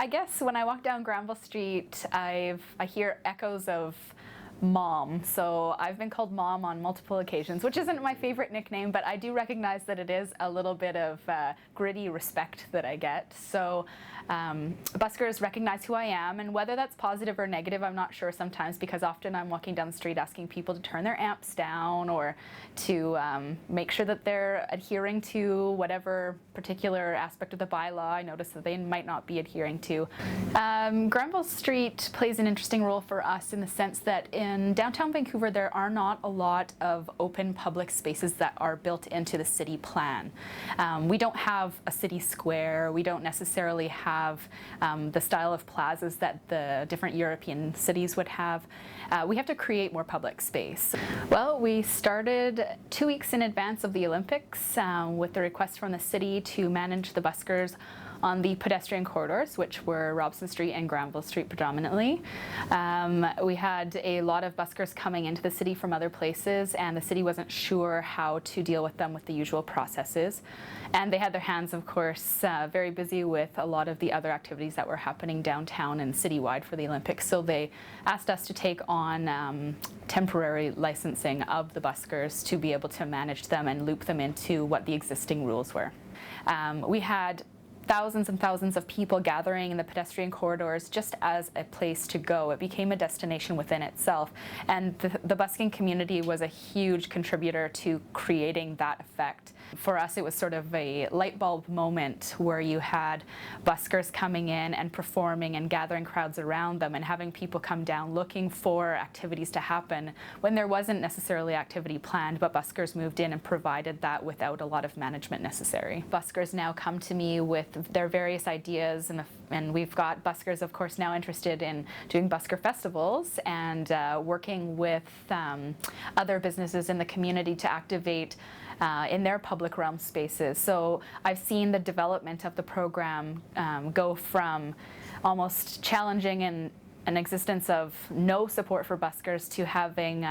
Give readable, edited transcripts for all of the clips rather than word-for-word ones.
I guess when I walk down Granville Street, I hear echoes of Mom. So I've been called Mom on multiple occasions, which isn't my favorite nickname, but I do recognize that it is a little bit of gritty respect that I get. So buskers recognize who I am, and whether that's positive or negative, I'm not sure sometimes, because often I'm walking down the street asking people to turn their amps down or to make sure that they're adhering to whatever particular aspect of the bylaw I notice that they might not be adhering to. Granville Street plays an interesting role for us in the sense that in downtown Vancouver there are not a lot of open public spaces that are built into the city plan. We don't have a city square, we don't necessarily have the style of plazas that the different European cities would have. We have to create more public space. Well, we started 2 weeks in advance of the Olympics with the request from the city to manage the buskers on the pedestrian corridors, which were Robson Street and Granville Street predominantly. We had a lot of buskers coming into the city from other places, and the city wasn't sure how to deal with them with the usual processes. And they had their hands, of course, very busy with a lot of the other activities that were happening downtown and citywide for the Olympics. So they asked us to take on temporary licensing of the buskers to be able to manage them and loop them into what the existing rules were. We had thousands and thousands of people gathering in the pedestrian corridors just as a place to go. It became a destination within itself, and the busking community was a huge contributor to creating that effect. For us, it was sort of a light bulb moment where you had buskers coming in and performing and gathering crowds around them and having people come down looking for activities to happen when there wasn't necessarily activity planned, but buskers moved in and provided that without a lot of management necessary. Buskers now come to me with their various ideas, and we've got buskers, of course, now interested in doing busker festivals and working with other businesses in the community to activate in their public realm spaces. So I've seen the development of the program go from almost challenging and an existence of no support for buskers to having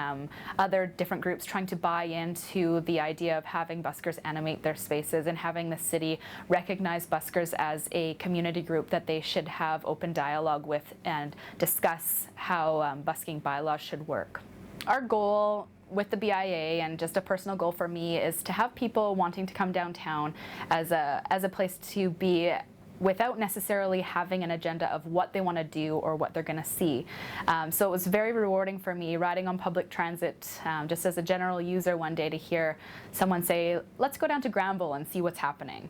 other different groups trying to buy into the idea of having buskers animate their spaces and having the city recognize buskers as a community group that they should have open dialogue with and discuss how busking bylaws should work. Our goal with the BIA, and just a personal goal for me, is to have people wanting to come downtown as a place to be without necessarily having an agenda of what they want to do or what they're going to see. So it was very rewarding for me riding on public transit just as a general user one day to hear someone say, let's go down to Granville and see what's happening.